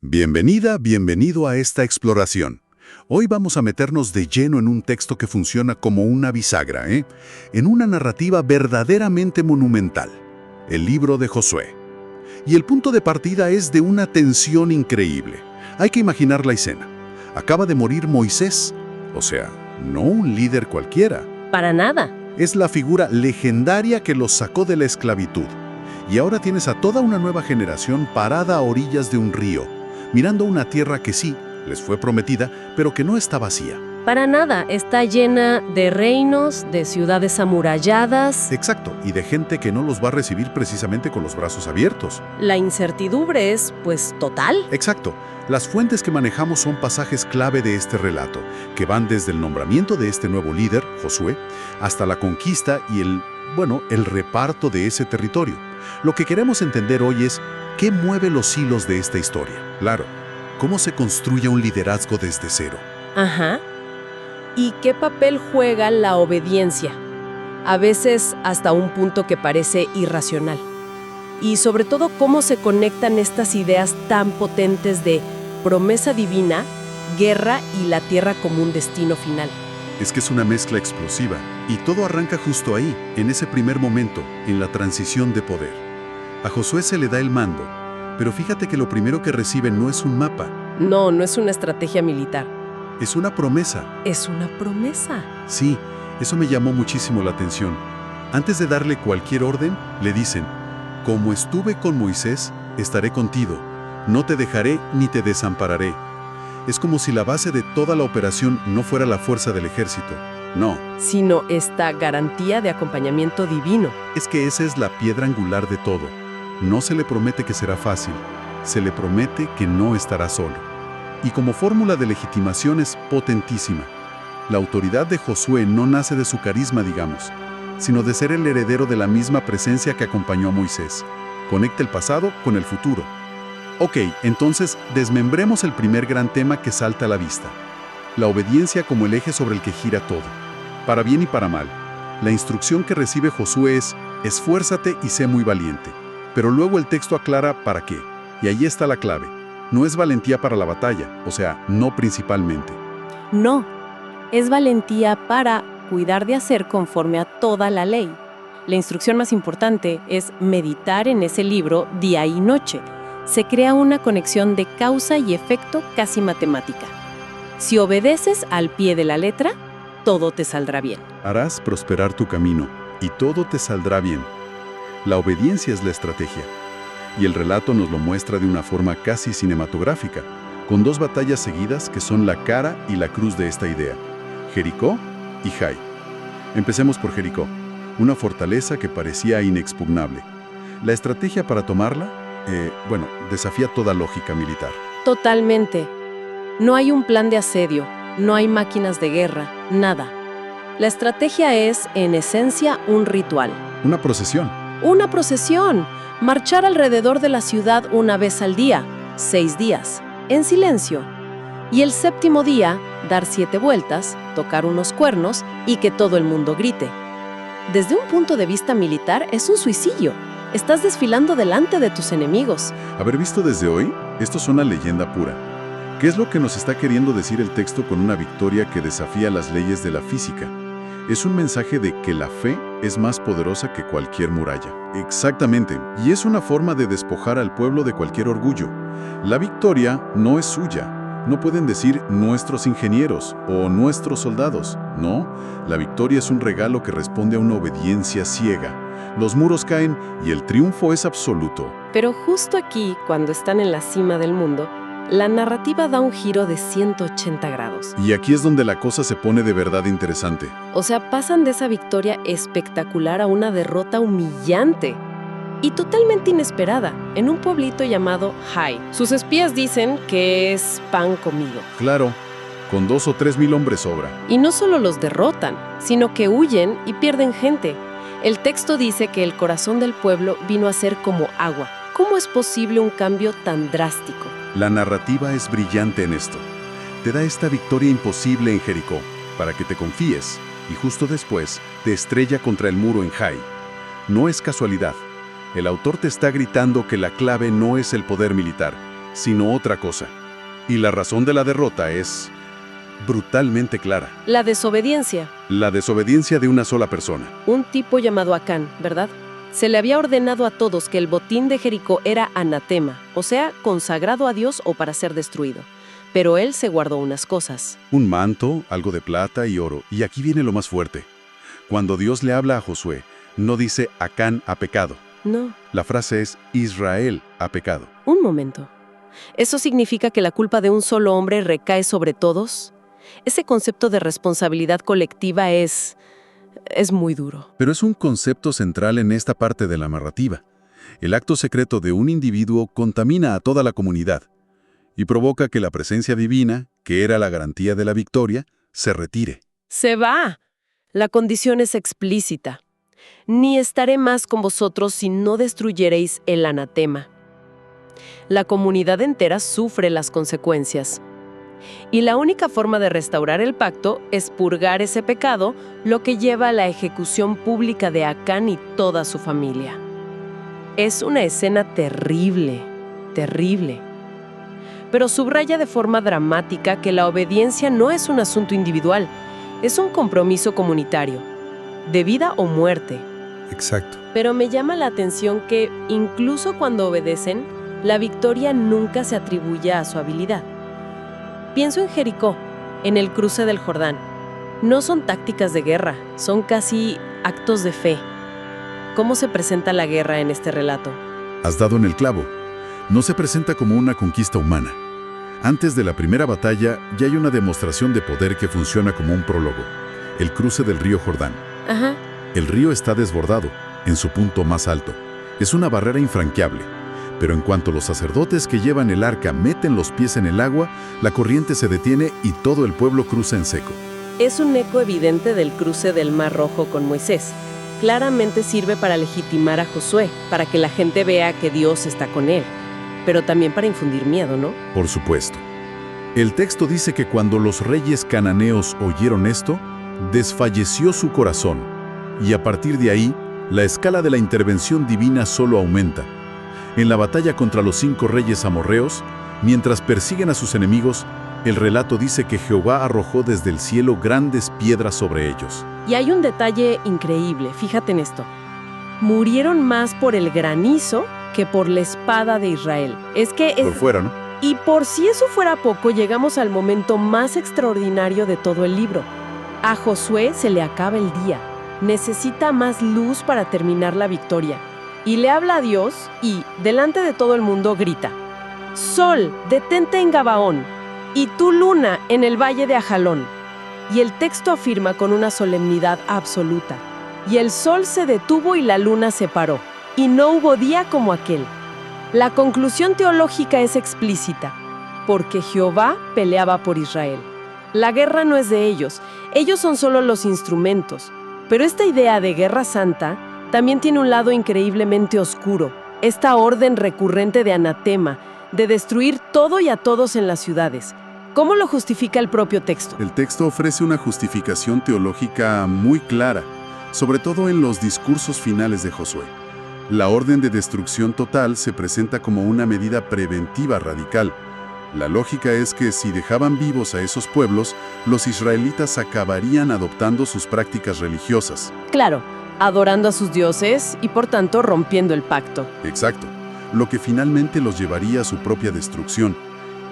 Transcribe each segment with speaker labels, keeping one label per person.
Speaker 1: Bienvenida, bienvenido a esta exploración. Hoy vamos a meternos de lleno en un texto que funciona como una bisagra, en una narrativa verdaderamente monumental, el libro de Josué. Y el punto de partida es de una tensión increíble. Hay que imaginar la escena. Acaba de morir Moisés, o sea, no un líder cualquiera.
Speaker 2: Para nada.
Speaker 1: Es la figura legendaria que los sacó de la esclavitud. Y ahora tienes a toda una nueva generación parada a orillas de un río, mirando una tierra que sí, les fue prometida, pero que no está vacía.
Speaker 2: Para nada. Está llena de reinos, de ciudades amuralladas.
Speaker 1: Exacto, y de gente que no los va a recibir precisamente con los brazos abiertos.
Speaker 2: La incertidumbre es, pues, total.
Speaker 1: Exacto. Las fuentes que manejamos son pasajes clave de este relato, que van desde el nombramiento de este nuevo líder, Josué, hasta la conquista y el reparto de ese territorio. Lo que queremos entender hoy es qué mueve los hilos de esta historia. Claro, cómo se construye un liderazgo desde cero.
Speaker 2: Ajá. ¿Y qué papel juega la obediencia? A veces hasta un punto que parece irracional. Y sobre todo, cómo se conectan estas ideas tan potentes de promesa divina, guerra y la tierra como un destino final.
Speaker 1: Es que es una mezcla explosiva, y todo arranca justo ahí, en ese primer momento, en la transición de poder. A Josué se le da el mando, pero fíjate que lo primero que recibe no es un mapa.
Speaker 2: No es una estrategia militar.
Speaker 1: Es una promesa.
Speaker 2: Es una promesa.
Speaker 1: Sí, eso me llamó muchísimo la atención. Antes de darle cualquier orden, le dicen: como estuve con Moisés, estaré contigo. No te dejaré ni te desampararé. Es como si la base de toda la operación no fuera la fuerza del ejército. No.
Speaker 2: Sino esta garantía de acompañamiento divino.
Speaker 1: Es que esa es la piedra angular de todo. No se le promete que será fácil. Se le promete que no estará solo. Y como fórmula de legitimación es potentísima. La autoridad de Josué no nace de su carisma, digamos, sino de ser el heredero de la misma presencia que acompañó a Moisés. Conecta el pasado con el futuro. Ok, entonces desmembremos el primer gran tema que salta a la vista. La obediencia como el eje sobre el que gira todo. Para bien y para mal. La instrucción que recibe Josué es: esfuérzate y sé muy valiente. Pero luego el texto aclara para qué. Y ahí está la clave. No es valentía para la batalla, o sea, no principalmente.
Speaker 2: No, es valentía para cuidar de hacer conforme a toda la ley. La instrucción más importante es meditar en ese libro día y noche. Se crea una conexión de causa y efecto casi matemática. Si obedeces al pie de la letra, todo te saldrá bien.
Speaker 1: Harás prosperar tu camino y todo te saldrá bien. La obediencia es la estrategia. Y el relato nos lo muestra de una forma casi cinematográfica, con dos batallas seguidas que son la cara y la cruz de esta idea: Jericó y Jai. Empecemos por Jericó, una fortaleza que parecía inexpugnable. La estrategia para tomarla, desafía toda lógica militar.
Speaker 2: Totalmente. No hay un plan de asedio, no hay máquinas de guerra, nada. La estrategia es, en esencia, un ritual.
Speaker 1: Una procesión.
Speaker 2: Una procesión. Marchar alrededor de la ciudad una vez al día, 6 días, en silencio. Y el séptimo día, dar 7 vueltas, tocar unos cuernos y que todo el mundo grite. Desde un punto de vista militar, es un suicidio. Estás desfilando delante de tus enemigos.
Speaker 1: Haber visto desde hoy, esto es una leyenda pura. ¿Qué es lo que nos está queriendo decir el texto con una victoria que desafía las leyes de la física? Es un mensaje de que la fe es más poderosa que cualquier muralla. Exactamente, y es una forma de despojar al pueblo de cualquier orgullo. La victoria no es suya. No pueden decir nuestros ingenieros o nuestros soldados. No, la victoria es un regalo que responde a una obediencia ciega. Los muros caen y el triunfo es absoluto.
Speaker 2: Pero justo aquí, cuando están en la cima del mundo, la narrativa da un giro de 180 grados.
Speaker 1: Y aquí es donde la cosa se pone de verdad interesante.
Speaker 2: O sea, pasan de esa victoria espectacular a una derrota humillante y totalmente inesperada, en un pueblito llamado Jai. Sus espías dicen que es pan comido.
Speaker 1: Claro, con 2 o 3 mil hombres sobra.
Speaker 2: Y no solo los derrotan, sino que huyen y pierden gente. El texto dice que el corazón del pueblo vino a ser como agua. ¿Cómo es posible un cambio tan drástico?
Speaker 1: La narrativa es brillante en esto. Te da esta victoria imposible en Jericó, para que te confíes, y justo después te estrella contra el muro en Jai. No es casualidad. El autor te está gritando que la clave no es el poder militar, sino otra cosa. Y la razón de la derrota es brutalmente clara.
Speaker 2: La desobediencia.
Speaker 1: La desobediencia de una sola persona.
Speaker 2: Un tipo llamado Acán, ¿verdad? Se le había ordenado a todos que el botín de Jericó era anatema, o sea, consagrado a Dios o para ser destruido. Pero él se guardó unas cosas.
Speaker 1: Un manto, algo de plata y oro. Y aquí viene lo más fuerte. Cuando Dios le habla a Josué, no dice Acán ha pecado.
Speaker 2: No.
Speaker 1: La frase es Israel ha pecado.
Speaker 2: Un momento. ¿Eso significa que la culpa de un solo hombre recae sobre todos? Ese concepto de responsabilidad colectiva es muy duro.
Speaker 1: Pero es un concepto central en esta parte de la narrativa. El acto secreto de un individuo contamina a toda la comunidad y provoca que la presencia divina, que era la garantía de la victoria, se retire.
Speaker 2: ¡Se va! La condición es explícita. Ni estaré más con vosotros si no destruyereis el anatema. La comunidad entera sufre las consecuencias. Y la única forma de restaurar el pacto es purgar ese pecado, lo que lleva a la ejecución pública de Acán y toda su familia. Es una escena terrible, terrible. Pero subraya de forma dramática que la obediencia no es un asunto individual, es un compromiso comunitario, de vida o muerte.
Speaker 1: Exacto.
Speaker 2: Pero me llama la atención que, incluso cuando obedecen, la victoria nunca se atribuye a su habilidad. Pienso en Jericó, en el cruce del Jordán. No son tácticas de guerra, son casi actos de fe. ¿Cómo se presenta la guerra en este relato?
Speaker 1: Has dado en el clavo. No se presenta como una conquista humana. Antes de la primera batalla ya hay una demostración de poder que funciona como un prólogo. El cruce del río Jordán.
Speaker 2: Ajá.
Speaker 1: El río está desbordado, en su punto más alto. Es una barrera infranqueable. Pero en cuanto los sacerdotes que llevan el arca meten los pies en el agua, la corriente se detiene y todo el pueblo cruza en seco.
Speaker 2: Es un eco evidente del cruce del Mar Rojo con Moisés. Claramente sirve para legitimar a Josué, para que la gente vea que Dios está con él. Pero también para infundir miedo, ¿no?
Speaker 1: Por supuesto. El texto dice que cuando los reyes cananeos oyeron esto, desfalleció su corazón. Y a partir de ahí, la escala de la intervención divina solo aumenta. En la batalla contra los 5 reyes amorreos, mientras persiguen a sus enemigos, el relato dice que Jehová arrojó desde el cielo grandes piedras sobre ellos.
Speaker 2: Y hay un detalle increíble, fíjate en esto. Murieron más por el granizo que por la espada de Israel.
Speaker 1: Por fuera, ¿no?
Speaker 2: Y por si eso fuera poco, llegamos al momento más extraordinario de todo el libro. A Josué se le acaba el día. Necesita más luz para terminar la victoria. Y le habla a Dios y, delante de todo el mundo, grita: Sol, detente en Gabaón, y tú, luna, en el valle de Ajalón. Y el texto afirma con una solemnidad absoluta: y el sol se detuvo y la luna se paró, y no hubo día como aquel. La conclusión teológica es explícita, porque Jehová peleaba por Israel. La guerra no es de ellos son solo los instrumentos. Pero esta idea de guerra santa también tiene un lado increíblemente oscuro, esta orden recurrente de anatema, de destruir todo y a todos en las ciudades. ¿Cómo lo justifica el propio texto?
Speaker 1: El texto ofrece una justificación teológica muy clara, sobre todo en los discursos finales de Josué. La orden de destrucción total se presenta como una medida preventiva radical. La lógica es que si dejaban vivos a esos pueblos, los israelitas acabarían adoptando sus prácticas religiosas.
Speaker 2: Claro, adorando a sus dioses y por tanto rompiendo el pacto.
Speaker 1: Exacto, lo que finalmente los llevaría a su propia destrucción.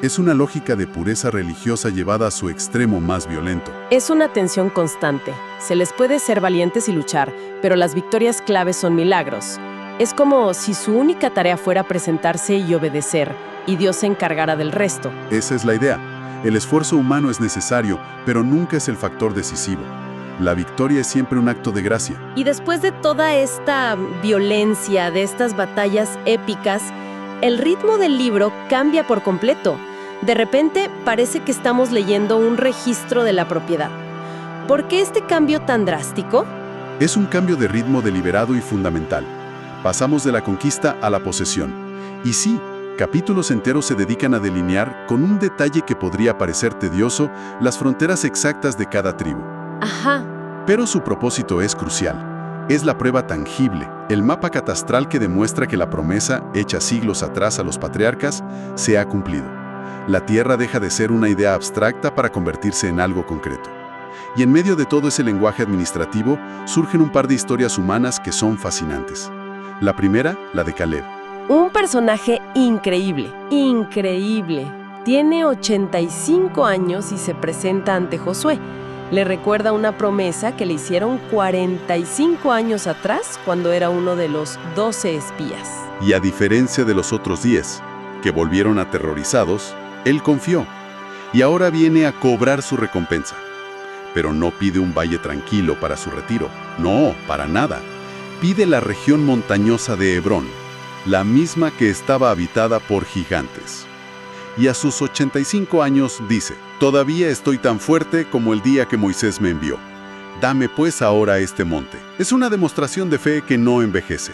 Speaker 1: Es una lógica de pureza religiosa llevada a su extremo más violento.
Speaker 2: Es una tensión constante. Se les puede ser valientes y luchar, pero las victorias claves son milagros. Es como si su única tarea fuera presentarse y obedecer, y Dios se encargara del resto.
Speaker 1: Esa es la idea. El esfuerzo humano es necesario, pero nunca es el factor decisivo. La victoria es siempre un acto de gracia.
Speaker 2: Y después de toda esta violencia, de estas batallas épicas, el ritmo del libro cambia por completo. De repente parece que estamos leyendo un registro de la propiedad. ¿Por qué este cambio tan drástico?
Speaker 1: Es un cambio de ritmo deliberado y fundamental. Pasamos de la conquista a la posesión. Y sí, capítulos enteros se dedican a delinear, con un detalle que podría parecer tedioso, las fronteras exactas de cada tribu.
Speaker 2: Ajá.
Speaker 1: Pero su propósito es crucial. Es la prueba tangible, el mapa catastral que demuestra que la promesa, hecha siglos atrás a los patriarcas, se ha cumplido. La tierra deja de ser una idea abstracta para convertirse en algo concreto. Y en medio de todo ese lenguaje administrativo, surgen un par de historias humanas que son fascinantes. La primera, la de Caleb.
Speaker 2: Un personaje increíble, increíble. Tiene 85 años y se presenta ante Josué. Le recuerda una promesa que le hicieron 45 años atrás cuando era uno de los 12 espías.
Speaker 1: Y a diferencia de los otros 10, que volvieron aterrorizados, él confió. Y ahora viene a cobrar su recompensa. Pero no pide un valle tranquilo para su retiro. No, para nada. Pide la región montañosa de Hebrón, la misma que estaba habitada por gigantes. Y a sus 85 años dice: «Todavía estoy tan fuerte como el día que Moisés me envió. Dame pues ahora este monte». Es una demostración de fe que no envejece.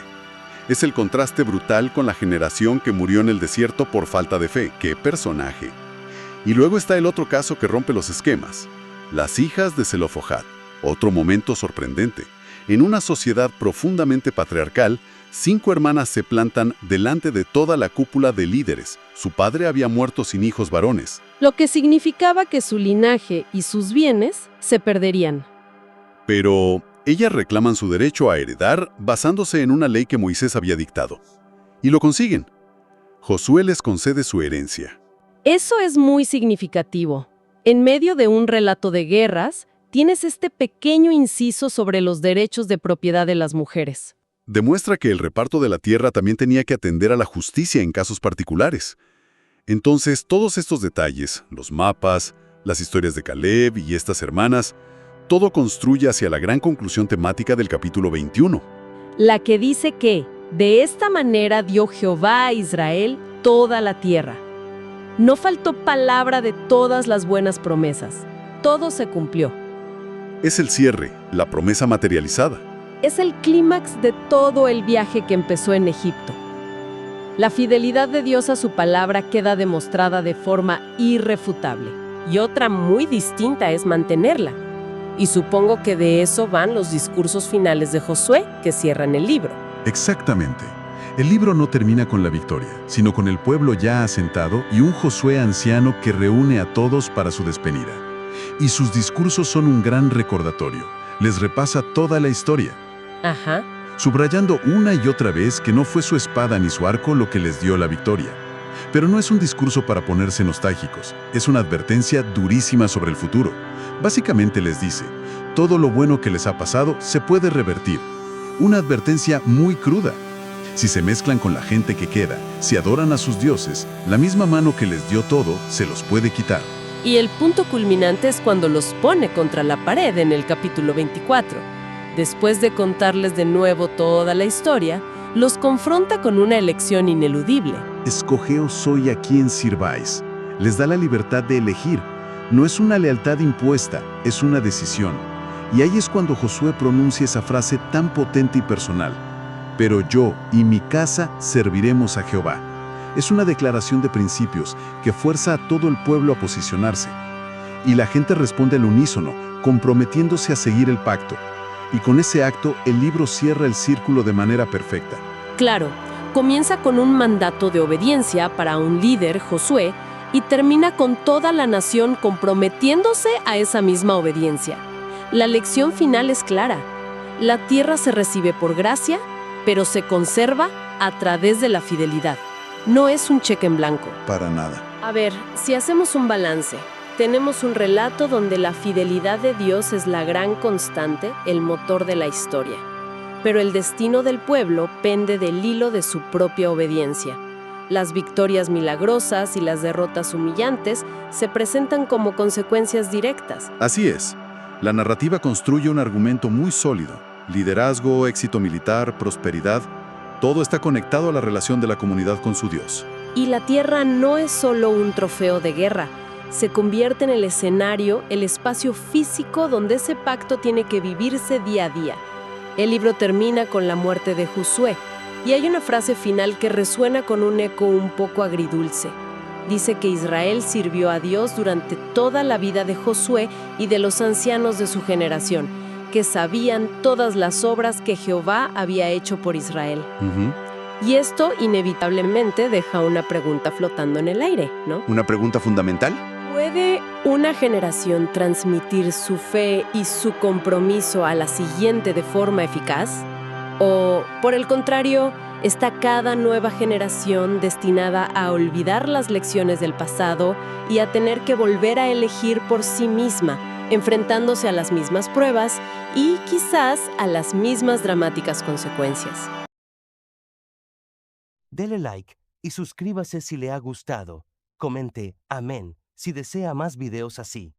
Speaker 1: Es el contraste brutal con la generación que murió en el desierto por falta de fe. ¡Qué personaje! Y luego está el otro caso que rompe los esquemas. Las hijas de Zelofojad. Otro momento sorprendente. En una sociedad profundamente patriarcal, 5 hermanas se plantan delante de toda la cúpula de líderes. Su padre había muerto sin hijos varones.
Speaker 3: Lo que significaba que su linaje y sus bienes se perderían.
Speaker 1: Pero ellas reclaman su derecho a heredar basándose en una ley que Moisés había dictado. Y lo consiguen. Josué les concede su herencia.
Speaker 3: Eso es muy significativo. En medio de un relato de guerras, tienes este pequeño inciso sobre los derechos de propiedad de las mujeres.
Speaker 1: Demuestra que el reparto de la tierra también tenía que atender a la justicia en casos particulares. Entonces, todos estos detalles, los mapas, las historias de Caleb y estas hermanas, todo construye hacia la gran conclusión temática del capítulo 21.
Speaker 3: La que dice que, de esta manera dio Jehová a Israel toda la tierra. No faltó palabra de todas las buenas promesas. Todo se cumplió.
Speaker 1: Es el cierre, la promesa materializada.
Speaker 3: Es el clímax de todo el viaje que empezó en Egipto. La fidelidad de Dios a su palabra queda demostrada de forma irrefutable.
Speaker 2: Y otra muy distinta es mantenerla. Y supongo que de eso van los discursos finales de Josué que cierran el libro.
Speaker 1: Exactamente. El libro no termina con la victoria, sino con el pueblo ya asentado y un Josué anciano que reúne a todos para su despedida. Y sus discursos son un gran recordatorio. Les repasa toda la historia.
Speaker 2: Ajá.
Speaker 1: Subrayando una y otra vez que no fue su espada ni su arco lo que les dio la victoria. Pero no es un discurso para ponerse nostálgicos, es una advertencia durísima sobre el futuro. Básicamente les dice, todo lo bueno que les ha pasado se puede revertir. Una advertencia muy cruda. Si se mezclan con la gente que queda, si adoran a sus dioses, la misma mano que les dio todo se los puede quitar.
Speaker 2: Y el punto culminante es cuando los pone contra la pared en el capítulo 24. Después de contarles de nuevo toda la historia, los confronta con una elección ineludible.
Speaker 1: Escogeos hoy a quien sirváis. Les da la libertad de elegir. No es una lealtad impuesta, es una decisión. Y ahí es cuando Josué pronuncia esa frase tan potente y personal. Pero yo y mi casa serviremos a Jehová. Es una declaración de principios que fuerza a todo el pueblo a posicionarse. Y la gente responde al unísono, comprometiéndose a seguir el pacto. Y con ese acto, el libro cierra el círculo de manera perfecta.
Speaker 2: Claro, comienza con un mandato de obediencia para un líder, Josué, y termina con toda la nación comprometiéndose a esa misma obediencia. La lección final es clara. La tierra se recibe por gracia, pero se conserva a través de la fidelidad. No es un cheque en blanco.
Speaker 1: Para nada.
Speaker 2: A ver, si hacemos un balance, tenemos un relato donde la fidelidad de Dios es la gran constante, el motor de la historia. Pero el destino del pueblo pende del hilo de su propia obediencia. Las victorias milagrosas y las derrotas humillantes se presentan como consecuencias directas.
Speaker 1: Así es. La narrativa construye un argumento muy sólido. Liderazgo, éxito militar, prosperidad, todo está conectado a la relación de la comunidad con su Dios.
Speaker 2: Y la tierra no es solo un trofeo de guerra. Se convierte en el escenario, el espacio físico donde ese pacto tiene que vivirse día a día. El libro termina con la muerte de Josué, y hay una frase final que resuena con un eco un poco agridulce. Dice que Israel sirvió a Dios durante toda la vida de Josué y de los ancianos de su generación,
Speaker 3: que sabían todas las obras que Jehová había hecho por Israel.
Speaker 1: Ujú.
Speaker 3: Y esto inevitablemente deja una pregunta flotando en el aire, ¿no?
Speaker 1: ¿Una pregunta fundamental?
Speaker 3: ¿Puede una generación transmitir su fe y su compromiso a la siguiente de forma eficaz? ¿O, por el contrario, está cada nueva generación destinada a olvidar las lecciones del pasado y a tener que volver a elegir por sí misma, enfrentándose a las mismas pruebas y quizás a las mismas dramáticas consecuencias?
Speaker 4: Dele like y suscríbase si le ha gustado. Comente amén si desea más videos así.